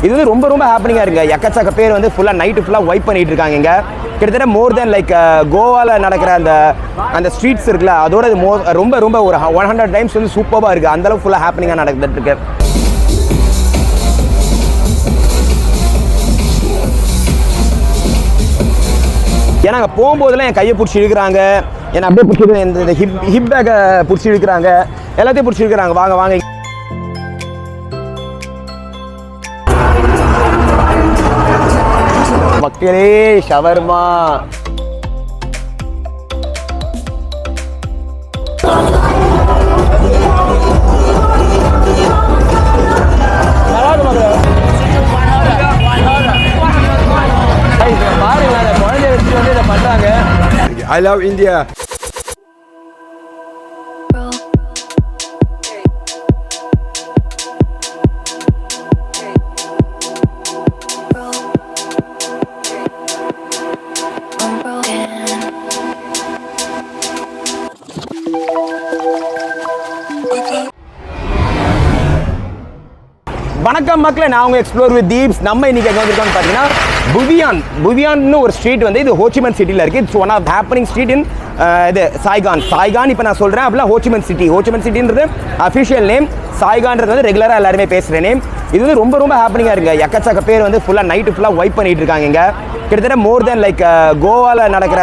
இது வந்து ரொம்ப ரொம்ப ஹாப்பனிங்காக இருக்குது. எக்கச்சக்க பேர் வந்து ஃபுல்லாக நைட்டு ஃபுல்லாக வைப் பண்ணிகிட்டு இருக்காங்க. இங்கே கிட்டத்தட்ட மோர் தென் லைக் கோவாவில் நடக்கிற அந்த ஸ்ட்ரீட்ஸ் இருக்குல்ல, அதோட இது ரொம்ப ரொம்ப ஒரு 100 டைம்ஸ் வந்து சூப்பராக இருக்குது. அந்தளவுக்கு ஃபுல்லாக ஹாப்பனிங்காக நடந்துட்டு இருக்கு. ஏன்னா அங்கே போகும்போதெல்லாம் என் கையை பிடிச்சி இழுக்கிறாங்க, என்னை அப்படியே பிடிச்சி இந்த ஹிப் பேக்கை பிடிச்சி இழுக்கிறாங்க, எல்லாத்தையும் பிடிச்சி இழுக்கிறாங்க. வாங்க வாங்க. மக்களே ஷவர்மா பாருங்க, குழந்தைய வச்சு வந்து இதை பண்றாங்க. I love India. வணக்கம் மக்களே, நான் உங்கள் எக்ஸ்ப்ளோர் வித் தீப்ஸ். நம்ம இன்னைக்கு எங்கே வந்திருக்கோம்னு பார்த்தீங்கன்னா புவியான்னு ஒரு ஸ்ட்ரீட் வந்து இது ஹோச்சிமன் சிட்டியில் இருக்குது. It's one of happening street in இது சாய்கான். இப்போ நான் சொல்கிறேன் அப்படின்னா ஹோச்சிமன் சிட்டின்றது அஃபிஷியல் நேம், சாய்கான்றது வந்து ரெகுலராக எல்லாருமே பேசுகிற நேம். இது வந்து ரொம்ப ரொம்ப ஹேப்பனிங்காக இருக்குது. எக்கச்சக்க பேர் வந்து ஃபுல்லாக நைட்டு ஃபுல்லாக வைப் பண்ணிகிட்டு இருக்காங்க. இங்கே கிட்டத்தட்ட மோர் தென் லைக் கோவாவில் நடக்கிற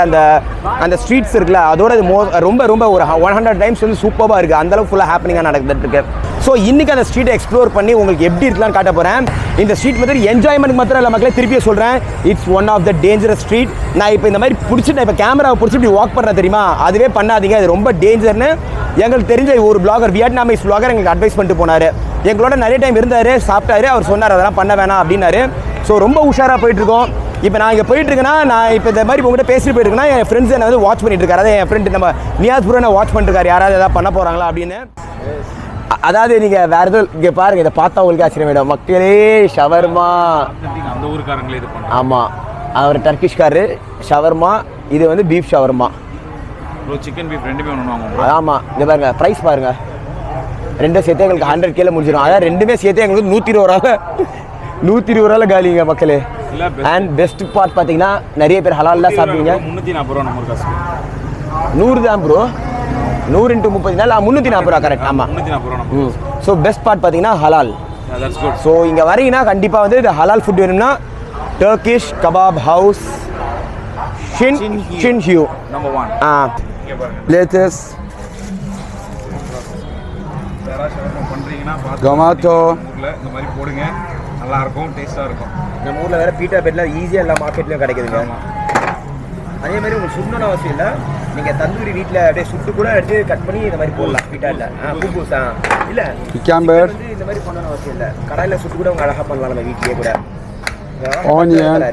அந்த ஸ்ட்ரீட்ஸ் இருக்குல்ல, அதோட இது ரொம்ப ரொம்ப ஒரு 100 டைம்ஸ் வந்து சூப்பராக இருக்குது. அந்தளவுக்கு ஃபுல்லாக ஹேப்பனிங்காக நடந்துட்டு இருக்கு. ஸோ இன்றைக்கி அந்த ஸ்ட்ரீட்டை எக்ஸ்ப்ளோர் பண்ணி உங்களுக்கு எப்படி இருக்கலாம்னு காட்ட போகிறேன். இந்த ஸ்ட்ரீட் வந்து என்ஜாய்மெண்ட் மாத்திரம் இல்லை மக்களே, திருப்பியே சொல்கிறேன், it's one of the dangerous street. நான் இப்போ இந்த மாதிரி பிடிச்சிட்டு இப்போ கேமராவை பிடிச்சி இப்படி வாக் பண்ணுறேன் தெரியுமா, அதுவே பண்ணாதீங்க, அது ரொம்ப டேஞ்சர்னு எங்களுக்கு தெரிஞ்ச ஒரு பிளாகர், வியட்நாமீஸ் பிளாகர் எங்களுக்கு அட்வைஸ் பண்ணிட்டு போனார். எங்களோட நிறைய டைம் இருந்தார், சாப்பிட்டாரு, அவர் சொன்னார் அதெல்லாம் பண்ண வேணாம் அப்படின்னாரு. ஸோ ரொம்ப உஷாராக போயிட்டுருக்கோம். இப்போ நான் இங்கே போயிட்டுருக்கேன்னா, நான் இப்போ இந்த மாதிரி உங்கள்கிட்ட பேசிட்டு போயிருக்கேன்னா, என் ஃப்ரெண்ட்ஸ் என்ன வந்து வாட்ச் பண்ணிட்டு இருக்காரு. அதாவது என் ஃப்ரெண்டு நம்ம நியாஸ்புரம் வாட்ச் பண்ணிட்டுருக்காரு, யாராவது எதாவது பண்ண போகிறாங்களா அப்படின்னு. அதாவது நீங்கள் வேறு எதுவும் இங்கே பாருங்கள், இதை பார்த்தா உங்களுக்கு ஆச்சரியமாயிடும். மக்களே ஷவர்மா, அந்த ஊருக்காரங்களே இது பண்ணாங்க. ஆமாம், அவர் டர்க்கிஷ்காரு. ஷவர்மா இது வந்து பீஃப் ஷவர்மா. சிக்கன் பீஃப் ரெண்டுமே ஒன்று வாங்குவோம். ஆமாம், இது பாருங்க, ப்ரைஸ் பாருங்கள், ரெண்டும் சேர்த்து எங்களுக்கு 100K முடிஞ்சிடும். அதாவது ரெண்டுமே சேர்த்து எங்களுக்கு 120 ரூபாவில் காலிங்க மக்களே. அண்ட் பெஸ்ட் பார்ட் பார்த்தீங்கன்னா நிறைய பேர் ஹலால் தான் சாப்பிடுவீங்க. 340 ரூபா நம்ம காசு. 100 தான் ப்ரோ, 100 × 30 நாள் 340 ரூபா கரெக்ட். ஆமாம், 340 ரூபா. ஸோ பெஸ்ட் பார்ட் பார்த்தீங்கன்னா ஹலால். ஸோ இங்கே வரீங்கன்னா கண்டிப்பாக வந்து இது ஹலால் ஃபுட் வேணும்னா டர்க்கிஷ் கபாப் ஹவுஸ் ஷின் ஹியூ நம்பர் 1. Lettuce, பண்றீங்கன்னா tomato. இந்த மாதிரி போடுங்க, நல்லா இருக்கும், டேஸ்ட்டாக இருக்கும். நம்ம ஊரில் வேறு பீட்டா பெட்லாம் ஈஸியாக எல்லா மார்க்கெட்லையும் கிடைக்குதுங்க. அதே மாதிரி உங்களுக்கு சுடணும்னு அவசியம் இல்லை, நீங்கள் தந்தூரி வீட்டில் அப்படியே சுட்டு கூட எடுத்து கட் பண்ணி இந்த மாதிரி போடலாம். பீட்டா இல்லை பூசா இல்லை வந்து இந்த மாதிரி பண்ணணும்னு அவசியம் இல்லை, கடாயில் சுட்டு கூட அவங்க அழகாக பண்ணலாம் நம்ம வீட்லேயே கூட. ஆனியன்,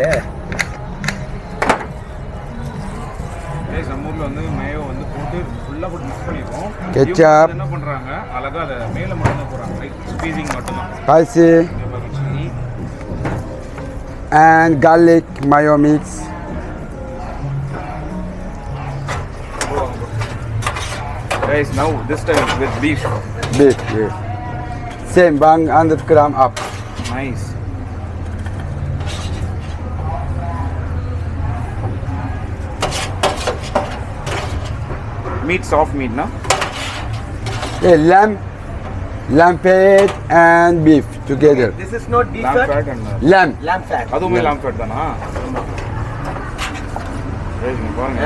நம்ம ஊரில் வந்து மேயோ வந்து போட்டு ஃபுல்லாக போட்டு மிக்ஸ் பண்ணிடுவோம். கெச்சப் என்ன பண்ணுறாங்க, அழகாக அதை மேலே மட்டும் தான் போடுறாங்க, லைக் ஸ்பீசிங் மட்டும்தான். spicy and garlic mayo mix. Guys, now this time with beef. Beef, yes. Same 100 gram up. Nice. Meat, soft meat, na? Yeah, lamb fat and beef together. This is not beef Lamb fat, fat and lamb fat. அதுவுமே lamb fat தானா?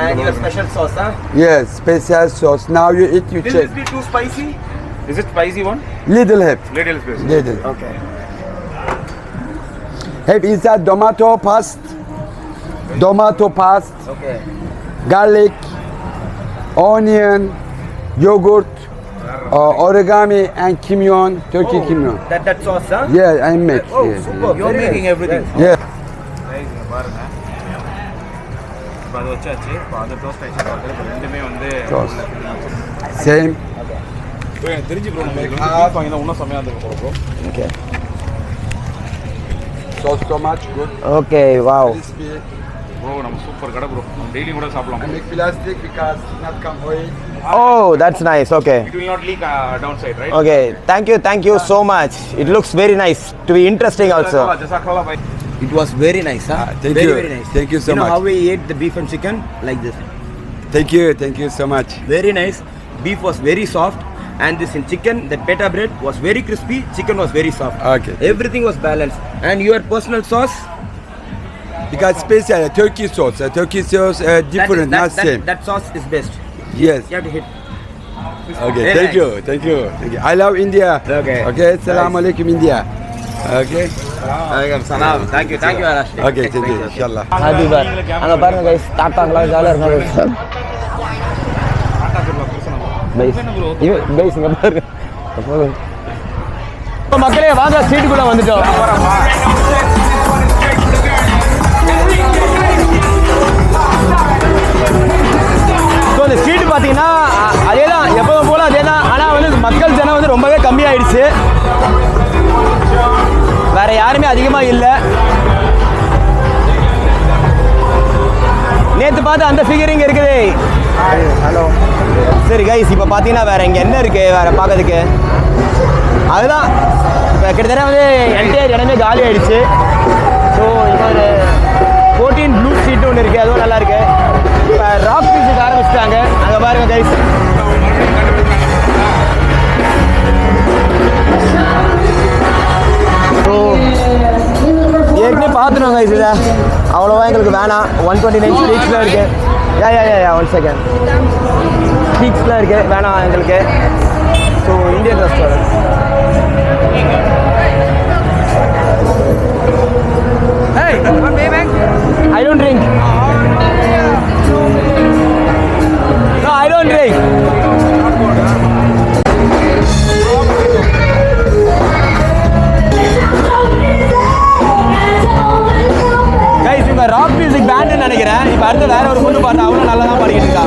And your special sauce, huh? Yes, special sauce. Now you eat, you Will check. this be too spicy? Is it spicy one? Little help. Little spicy. Little. Okay. Have inside tomato paste, Okay. garlic, onion, yogurt, origami and kimyon, Turkey kimyon. That sauce, huh? Yeah, I make. Oh, yeah, super. You're Very making nice. everything. Yeah. Guys, இங்க பாருங்க. இப்போ அது வச்சாச்சு, இப்போ அது toast ஆயிடுச்சு. இப்போ ரெண்டுமே வந்து Toast. Same. எனக்கு தெரிஞ்சு ப்ரோ, நம்ம இதுல வந்து beef வாங்கினா இன்னும் செமையாக இருந்திருக்கும் bro. Okay. Sauce so much good. Okay, wow. Crispy. Bro நம்ம சூப்பர் கடை ப்ரோ நம்ம டெய்லி கூட சாப்பிடலாம். I make plastic because it not come oil. Oh, that's nice. Okay. It will not leak downside, right? Okay. Thank you so much. It looks very nice. To be interesting also. Jazakallah bhai. It was very nice, huh? Thank very, you. Very nice. Thank you so You know much. how we ate the beef and chicken? Like this. Thank you so much. Very nice. Beef was very soft. And this in chicken, the pita bread was very crispy. Chicken was very soft. Okay. Everything was balanced. And your personal sauce? Because special Turkey sauce. Turkey sauce different, not same. That sauce is best. Yes. You have to hit. Okay. Very Thank you. I love India. Okay. Okay. Assalamu alaikum India. Okay. Salam. Thank you, Arash. Okay. Thank you. Inshallah. Happy bar. அங்க பாருங்க guys, தாத்தாங்கலாம் ஜாலியா இருக்காங்க. guys, இங்க பாருங்க. மக்களே வாங்க சீட்டுக்குள்ள வந்துட்டோம். So இந்த ஸ்ட்ரீட் பார்த்தீங்கன்னா அதே தான் எப்போதும் போல் அதே தான். ஆனால் வந்து மக்கள் ஜனம் வந்து ரொம்பவே கம்மியாயிடுச்சு. வேற யாருமே அதிகமாக இல்லை. நேற்று பார்த்து அந்த ஃபிகரிங் இருக்குது. ஹலோ. சரி கைஸ், இப்போ பார்த்தீங்கன்னா வேற இங்கே என்ன இருக்குது வேற பார்க்கறதுக்கு? அதுதான் இப்போ கிட்டத்தட்ட வந்து என்டையர் இடமே காலி ஆயிடுச்சு. ஸோ இப்போ ஒரு 14 ப்ளூ சீட்டு ஒன்று இருக்குது, அதுவும் நல்லா இருக்கு. இப்போ ராக் பீஸுக்கு ஆரம்பிச்சிட்டாங்க. அங்கே பாருங்க கைஸ். ஸோ ஏற்கனவே பார்த்துருவோம் கைஸ். இதை அவ்வளோவா எங்களுக்கு வேணாம். 129 ஸ்ட்ரீட்ஸில் இருக்குது. யா 1 செகண்ட் ஸ்ட்ரீட்ஸில் இருக்குது, வேணாம் எங்களுக்கு. So Indian restaurant. Hey, I don't drink. No, I don't drink. Guys, இவங்க ராக் மியூசிக் பேண்டுன்னு நினைக்கிறேன். இப்போ அடுத்து வேற ஒரு பொண்ணு பார்த்தா அவளும் நல்லா தான் பாடிக்கிட்டு இருக்கா.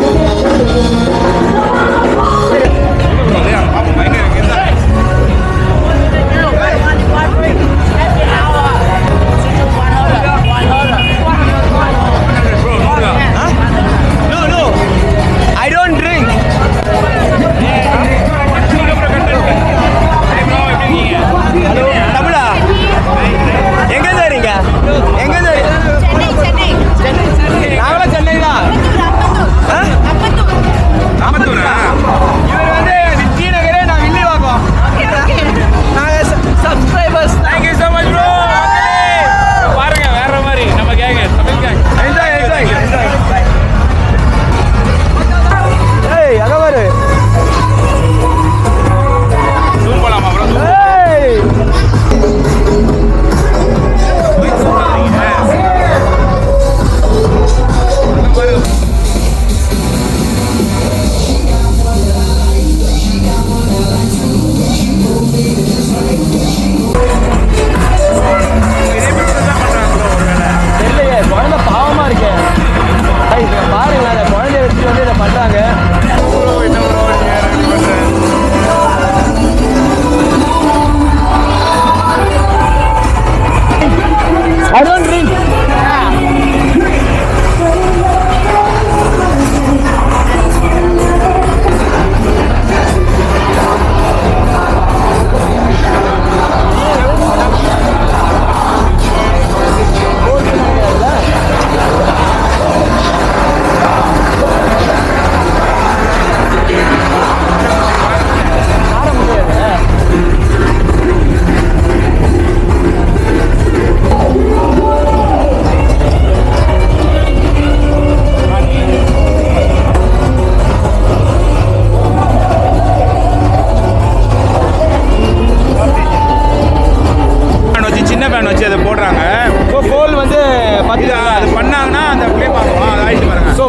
I don't drink.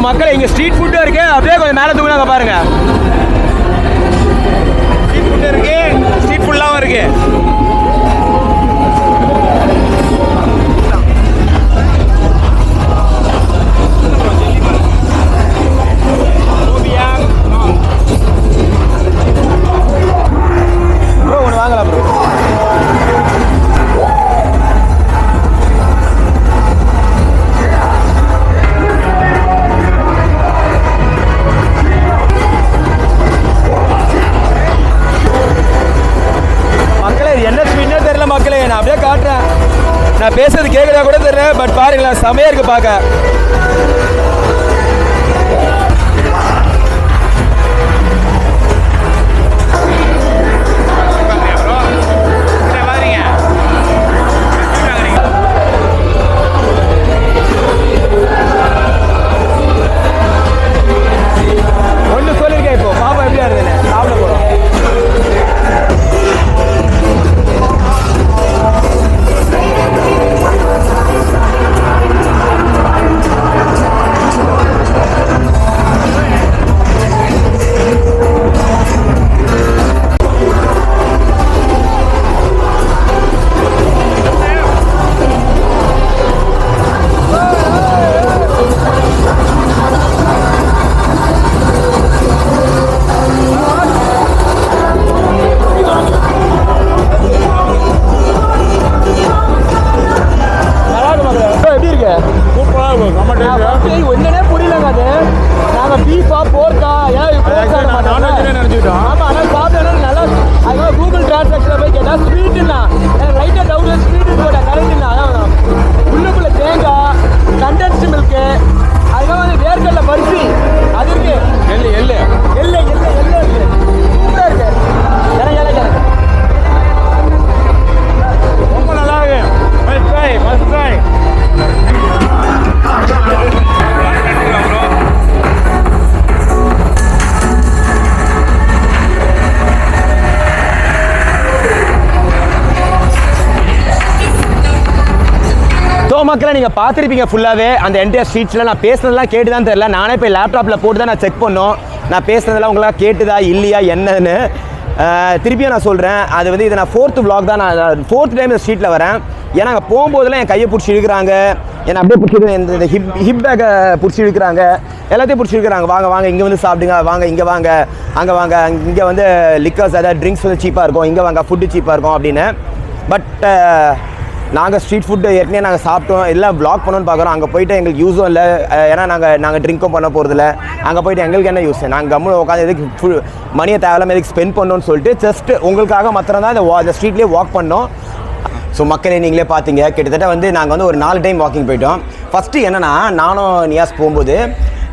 மக்கள் இங்கே ஸ்ட்ரீட் ஃபுட்டும் இருக்கு. அப்படியே கொஞ்சம் மேலே தூக்குனாங்க பாருங்க. ஸ்ட்ரீட் ஃபுட் இருக்கு, ஸ்ட்ரீட் ஃபுல்லாகவும் இருக்கு. ப்ரோ ஒன்று வாங்கலாம் ப்ரோ. நான் பேசுறது கேட்குறதா கூட தெரியல, பட் பாருங்களேன் செமையா இருக்கு பார்க்க. ஒன்று சொல்லியிருக்கேன், இப்போ பாப்பா எப்படியா இருக்குன்னு சாப்பிட போகிறோம். என்னன்னே புரியலங்க அது. நாங்க பீஃபா போர்க்கா நினைச்சுக்கிட்டோம். ஆமா, ஆனால் சாப்பிட்டோம் நல்லா. அதுக்காக கூகுள் டிரான்சாக்ஷன்ல போய் கேட்டா ஸ்வீட்டுன்னா எனக்கு லைட்டா டவுட், ஸ்வீட்டு போட கரெக்டுன்னா அதான் உள்ளுக்குள்ள தேங்காய், கண்டென்ஸ்டு மில்க்கு, அதுக்காக வந்து வேர்க்கடலை பருப்பி அது இருக்கு. எள்ளு எள்ளு எள்ளு எள்ளு எள்ளு இருக்கு. சூப்பரா இருக்கு. எனக்கு ரொம்ப நல்லா இருக்கு. Must try. மக்களை நீங்கள் பார்த்துருப்பீங்க ஃபுல்லாகவே அந்த என்டையர் ஸ்ட்ரீட்ஸில். நான் பேசுனதெல்லாம் கேட்டு தான் தெரியல, நானே போய் லேப்டாப்பில் போட்டு தான் நான் செக் பண்ணோம். நான் பேசுனதெல்லாம் உங்களாம் கேட்டுதா இல்லையா என்னன்னு திருப்பியும் நான் சொல்கிறேன். அது வந்து இதை நான் 4th vlog தான். நான் 4th டைம் இந்த ஸ்ட்ரீட்டில் வரேன். ஏன்னா அங்கே போகும்போதெல்லாம் என் கையை பிடிச்சி இழுக்கிறாங்க, என்னை அப்படியே பிடிச்சி இந்த ஹிப் பேக்கை பிடிச்சி இழுக்கிறாங்க, எல்லாத்தையும் பிடிச்சி இழுக்கிறாங்க. வாங்க வாங்க இங்கே வந்து சாப்பிடுங்க, வாங்க இங்கே வாங்க, அங்கே வாங்க, இங்கே வந்து லிக்கர்ஸ் அதாவது ட்ரிங்க்ஸ் வந்து சீப்பாக இருக்கும், இங்கே வாங்க ஃபுட்டு சீப்பாக இருக்கும் அப்படின்னு. பட் நாங்கள் ஸ்ட்ரீட் ஃபுட்டு ஏற்கனவே நாங்கள் சாப்பிட்டோம், எல்லாம் வ்ளாக் பண்ணணும்னு பார்க்குறோம். அங்கே போய்ட்டு எங்களுக்கு யூஸும் இல்லை, ஏன்னா நாங்கள் ட்ரிங்க்கும் பண்ண போகிறதில்ல. அங்கே போய்ட்டு எங்களுக்கு என்ன யூஸ்? நாங்கள் கம்முன்னு உட்காந்து எதுக்கு மணியை தேவையில்லாமல் எதுக்கு ஸ்பெண்ட் பண்ணணும்னு சொல்லிட்டு ஜஸ்ட் உங்களுக்காக மாத்திரம் தான் இந்த ஸ்ட்ரீட்லேயே வாக் பண்ணோம். ஸோ மக்களே நீங்களே பார்த்தீங்க, கிட்டத்தட்ட வந்து நாங்கள் வந்து ஒரு 4 டைம் வாக்கிங் போயிட்டோம். ஃபஸ்ட்டு என்னென்னா, நானும் நியாஸ் போகும்போது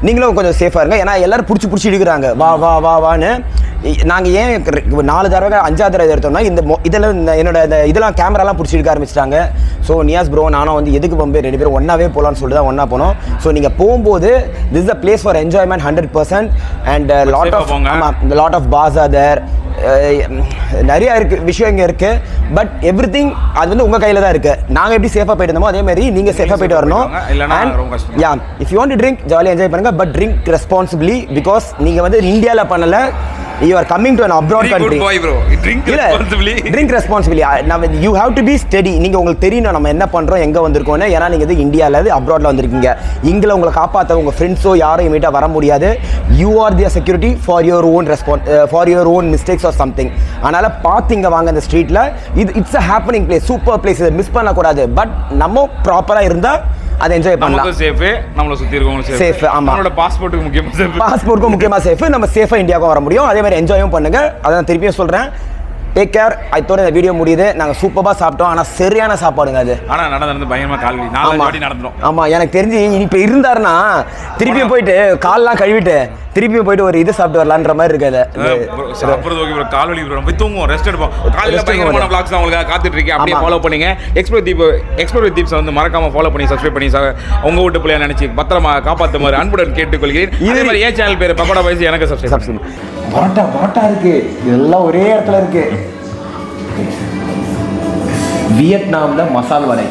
நீங்களும் கொஞ்சம் சேஃபாக இருங்க, ஏன்னா எல்லோரும் பிடிச்சி இழுக்கிறாங்க வா வா வா வான்னு. நாங்கள் ஏன் 4 தடவை 5ஆவது தடவை எடுத்தோம்னா இதெல்லாம் என்னோட இதெல்லாம் கேமராலாம் பிடிச்சி எடுக்க ஆரம்பிச்சிட்டாங்க. ஸோ நியாஸ் ப்ரோ நானும் வந்து எதுக்கு போகும்போது 2 பேரும் ஒன்றாவே போகலான்னு சொல்லிட்டு தான் ஒன்றா போனோம். ஸோ நீங்கள் போகும்போது this is a place for enjoyment 100%. And lot of bars are there. நிறையா விஷயம் இங்கே இருக்குது. பட் எவ்ரிதிங் அது வந்து உங்கள் கையில் தான் இருக்குது. நாங்கள் எப்படி சேஃபாக போயிட்டு இருந்தோமோ அதே மாதிரி நீங்கள் சேஃபாக போயிட்டு வரணும். And yeah, if you want to drink ஜாலியாக என்ஜாய் பண்ணுங்கள், பட் ட்ரிங்க் ரெஸ்பான்சிபிளி. பிகாஸ் நீங்கள் வந்து இந்தியாவில் பண்ணலை, you are coming to an abroad country. Boy bro, drink responsibly. Now you have to be steady. நீங்க உங்களுக்கு தெரியணும் நம்ம என்ன பண்றோம், எங்க வந்திருக்கோம்னு. ஏன்னா நீங்க இது இந்தியால இருந்து அப்ராட்ல வந்திருக்கீங்க. இங்கல உங்களை காப்பாத்த உங்க ஃப்ரெண்ட்ஸோ யாரும் இமீடியட்டா வர முடியாது. You are the security for your own mistakes or something. அதனால பாத்தீங்க வாங்க இந்த ஸ்ட்ரீட்ல. It's a happening place, super place. இதை மிஸ் பண்ண கூடாது. பட் நம்ம ப்ராப்பரா இருந்தா அதை என்ஜாய் பண்ணலாம். நமக்கு சேஃப், நம்மள சுத்தி இருக்கவங்க சேஃப். ஆமா, நம்மளோட பாஸ்போர்ட்டுக்கு முக்கியமா சேஃப். பாஸ்போர்ட்டுக்கு முக்கியமா சேஃப். நம்ம சேஃபா இந்தியாவுக்கு வர முடியும். அதே மாதிரி என்ஜாயும் பண்ணுங்க. அதை நான் திருப்பியும் சொல்றேன். Take care. அதோட இந்த வீடியோ முடியுது. நாங்கள் சூப்பராக சாப்பிட்டோம். ஆனால் சரியான சாப்பாடுங்க அது. ஆனால் நடந்து பயங்கரமாக கால் வலி. 4 வாட்டி நடந்துடும். ஆமாம், எனக்கு தெரிஞ்சு இப்போ இருந்தாருன்னா திருப்பியும் போயிட்டு கால்லாம் கழுவிட்டு திருப்பியும் போயிட்டு ஒரு இது சாப்பிட்டு வரலான்ற மாதிரி இருக்காது. சாப்பிட்றது ஓகே ப்ரோ, கால் வலி ப்ரோ, போய் தூங்குவோம், ரெஸ்ட் எடுப்போம். காலையில் பயங்கரமான vlogs தான் உங்களுக்கு காத்துட்டு இருக்கேன். அப்படியே ஃபாலோ பண்ணுங்க. எக்ஸ்ப்ளோர் வித் தீப்ஸ் வந்து மறக்காம ஃபாலோ பண்ணி சப்ஸ்கிரைப் பண்ணி உங்க வீட்டு பிள்ளையா நினைச்சு பத்திரமா காப்பாற்றுமாறு அன்புடன் கேட்டுக்கொள்கிறேன். இதே மாதிரி ஏன் சேனல் பேர் பக்கோடா பாய்ஸ், எனக்கு சப்ஸ்கிரைப். பரோட்டா இருக்கு, இதெல்லாம் ஒரே இடத்துல இருக்கு. வியட்நாம்ல மசால் வடை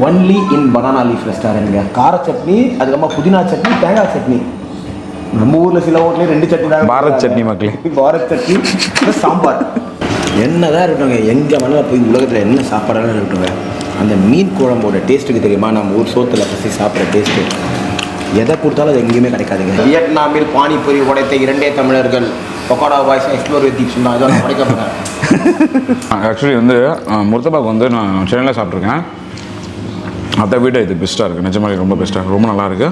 ஒன்லி இன் பனானா லீஃப் ரெஸ்டாரண்ட்ங்க. கார சட்னி, அதுக்கப்புறமா புதினா சட்னி, தேங்காய் சட்னி. நம்ம ஊரில் சில ஹோட்டலே 2 சட்னி தான். பாரத் சட்னி மக்களே, பாரத் சட்னி சாம்பார். என்னதான் இருக்கட்டுங்க, எங்கே வேணாலும் போய் உலகத்தில் என்ன சாப்பாடெல்லாம் இருக்கட்டுங்க, அந்த மீன் குழம்போட டேஸ்ட்டுக்கு தெரியுமா நம்ம ஊர் சோத்தில் பசி சாப்பிட்ற டேஸ்ட்டு எதை கொடுத்தாலும் அது எங்கேயுமே கிடைக்காதுங்க. வியட்நாமில் பானிபூரி உடைத்த 2 தமிழர்கள். பக்கோடா பாய்ஸ் எக்ஸ்ப்ளோர் வித் தீப்ஸ் சொன்னா அதெல்லாம் உடைக்க போகிறேன். ஆக்சுவலி வந்து முர்த்தபாக் வந்து நான் சென்னையில் சாப்பிட்ருக்கேன். அதை விட இது பெஸ்ட்டாக இருக்குது. நிஜமாக ரொம்ப பெஸ்ட்டாக, ரொம்ப நல்லா இருக்குது.